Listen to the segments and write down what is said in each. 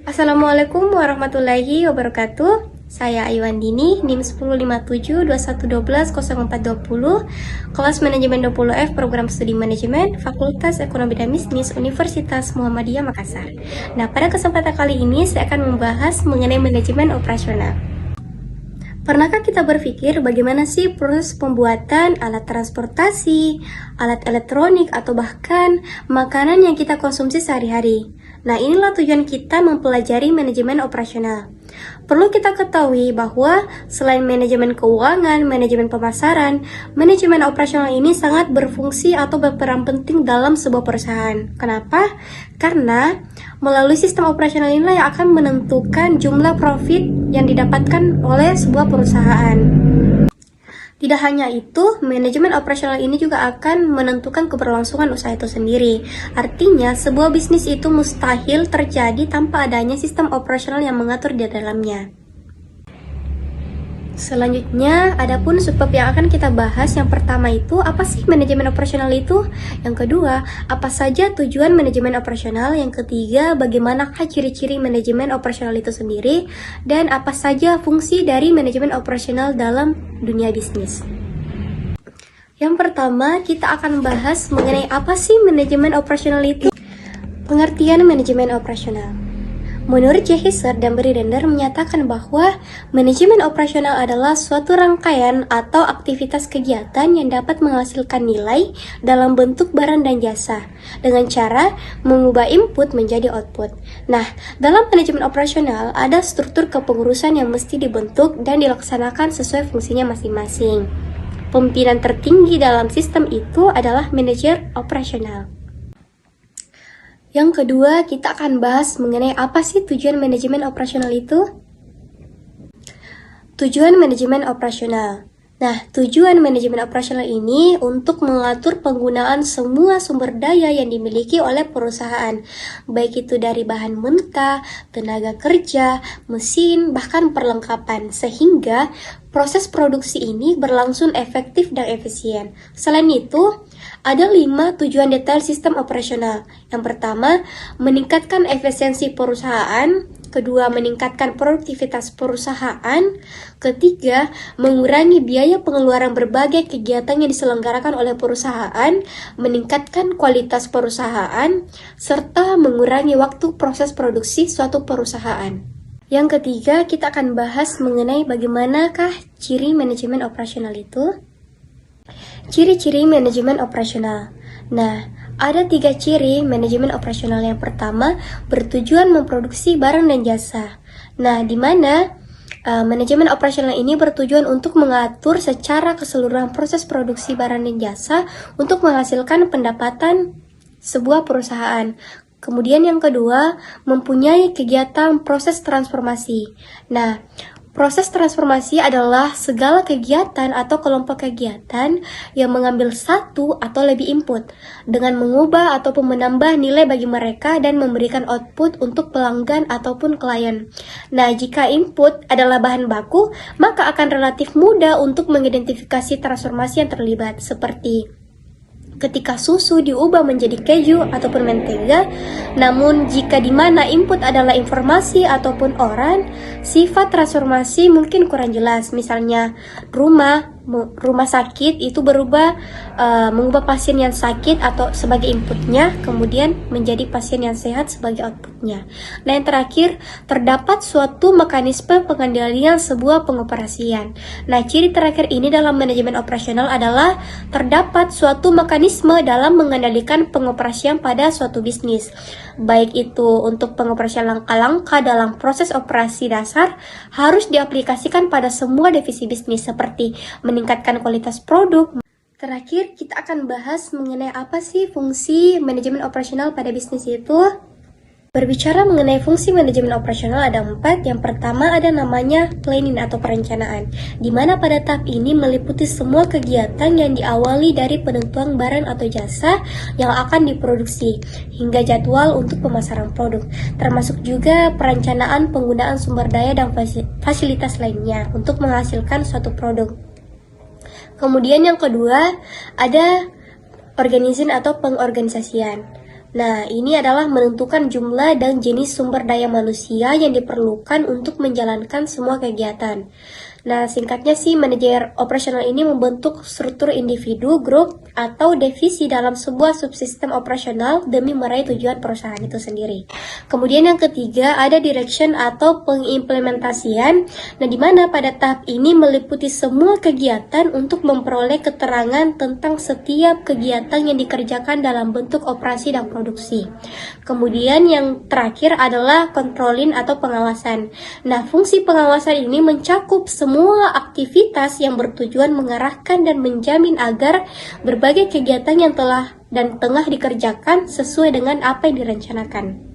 Assalamualaikum warahmatullahi wabarakatuh. Saya Ayuandini, NIM 105721120420, kelas manajemen 20F, program studi manajemen, Fakultas Ekonomi dan Bisnis, Universitas Muhammadiyah Makassar. Nah, pada kesempatan kali ini saya akan membahas mengenai manajemen operasional. Pernahkah kita berpikir bagaimana sih proses pembuatan alat transportasi, alat elektronik, atau bahkan makanan yang kita konsumsi sehari-hari? Nah, inilah tujuan kita mempelajari manajemen operasional. Perlu kita ketahui bahwa selain manajemen keuangan, manajemen pemasaran, manajemen operasional ini sangat berfungsi atau berperan penting dalam sebuah perusahaan. Kenapa? Karena melalui sistem operasional inilah yang akan menentukan jumlah profit yang didapatkan oleh sebuah perusahaan. Tidak hanya itu, manajemen operasional ini juga akan menentukan keberlangsungan usaha itu sendiri. Artinya, sebuah bisnis itu mustahil terjadi tanpa adanya sistem operasional yang mengatur di dalamnya. Selanjutnya, adapun subbab yang akan kita bahas, yang pertama itu, apa sih manajemen operasional itu? Yang kedua, apa saja tujuan manajemen operasional? Yang ketiga, bagaimanakah ciri-ciri manajemen operasional itu sendiri? Dan apa saja fungsi dari manajemen operasional dalam dunia bisnis? Yang pertama, kita akan bahas mengenai apa sih manajemen operasional itu. Pengertian manajemen operasional. Menurut J. Hisser dan Bridender menyatakan bahwa manajemen operasional adalah suatu rangkaian atau aktivitas kegiatan yang dapat menghasilkan nilai dalam bentuk barang dan jasa dengan cara mengubah input menjadi output. Nah, dalam manajemen operasional ada struktur kepengurusan yang mesti dibentuk dan dilaksanakan sesuai fungsinya masing-masing. Pimpinan tertinggi dalam sistem itu adalah manajer operasional. Yang kedua, kita akan bahas mengenai apa sih tujuan manajemen operasional itu? Tujuan manajemen operasional. Nah, tujuan manajemen operasional ini untuk mengatur penggunaan semua sumber daya yang dimiliki oleh perusahaan, baik itu dari bahan mentah, tenaga kerja, mesin, bahkan perlengkapan, sehingga proses produksi ini berlangsung efektif dan efisien. Selain itu, ada 5 tujuan detail sistem operasional. Yang pertama, meningkatkan efisiensi perusahaan. Kedua, meningkatkan produktivitas perusahaan. Ketiga, mengurangi biaya pengeluaran berbagai kegiatan yang diselenggarakan oleh perusahaan, meningkatkan kualitas perusahaan, serta mengurangi waktu proses produksi suatu perusahaan. Yang ketiga, kita akan bahas mengenai bagaimanakah ciri manajemen operasional itu. Ciri-ciri manajemen operasional. Nah, ada 3 ciri manajemen operasional. Yang pertama, bertujuan memproduksi barang dan jasa. Nah, di mana manajemen operasional ini bertujuan untuk mengatur secara keseluruhan proses produksi barang dan jasa untuk menghasilkan pendapatan sebuah perusahaan. Kemudian yang kedua, mempunyai kegiatan proses transformasi. Nah, proses transformasi adalah segala kegiatan atau kelompok kegiatan yang mengambil satu atau lebih input dengan mengubah ataupun menambah nilai bagi mereka dan memberikan output untuk pelanggan ataupun klien. Nah, jika input adalah bahan baku, maka akan relatif mudah untuk mengidentifikasi transformasi yang terlibat, seperti ketika susu diubah menjadi keju ataupun mentega. Namun jika di mana input adalah informasi ataupun orang, sifat transformasi mungkin kurang jelas. Misalnya rumah sakit itu berubah mengubah pasien yang sakit atau sebagai inputnya, kemudian menjadi pasien yang sehat sebagai outputnya. Nah, yang terakhir, terdapat suatu mekanisme pengendalian sebuah pengoperasian. Nah, ciri terakhir ini dalam manajemen operasional adalah terdapat suatu mekanisme dalam mengendalikan pengoperasian pada suatu bisnis, baik itu untuk pengoperasian langkah-langkah dalam proses operasi dasar harus diaplikasikan pada semua divisi bisnis, seperti meningkatkan kualitas produk. Terakhir, kita akan bahas mengenai apa sih fungsi manajemen operasional pada bisnis itu. Berbicara mengenai fungsi manajemen operasional ada 4. Yang pertama ada namanya planning atau perencanaan, di mana pada tahap ini meliputi semua kegiatan yang diawali dari penentuan barang atau jasa yang akan diproduksi hingga jadwal untuk pemasaran produk, termasuk juga perencanaan penggunaan sumber daya dan fasilitas lainnya untuk menghasilkan suatu produk. Kemudian yang kedua ada organizing atau pengorganisasian. Nah, ini adalah menentukan jumlah dan jenis sumber daya manusia yang diperlukan untuk menjalankan semua kegiatan. Nah, singkatnya sih, manajer operasional ini membentuk struktur individu, grup, atau divisi dalam sebuah subsistem operasional demi meraih tujuan perusahaan itu sendiri. Kemudian yang ketiga, ada direction atau pengimplementasian. Nah, di mana pada tahap ini meliputi semua kegiatan untuk memperoleh keterangan tentang setiap kegiatan yang dikerjakan dalam bentuk operasi dan produksi. Kemudian yang terakhir adalah controlling atau pengawasan. Nah, fungsi pengawasan ini mencakup semua aktivitas yang bertujuan mengarahkan dan menjamin agar berbagai kegiatan yang telah dan tengah dikerjakan sesuai dengan apa yang direncanakan.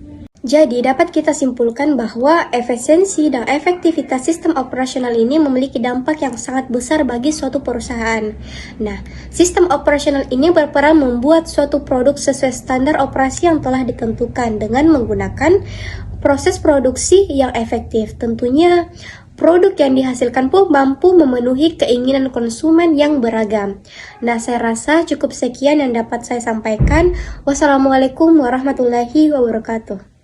Jadi, dapat kita simpulkan bahwa efisiensi dan efektivitas sistem operasional ini memiliki dampak yang sangat besar bagi suatu perusahaan. Nah, sistem operasional ini berperan membuat suatu produk sesuai standar operasi yang telah ditentukan dengan menggunakan proses produksi yang efektif. Tentunya, produk yang dihasilkan pun mampu memenuhi keinginan konsumen yang beragam. Nah, saya rasa cukup sekian yang dapat saya sampaikan. Wassalamualaikum warahmatullahi wabarakatuh.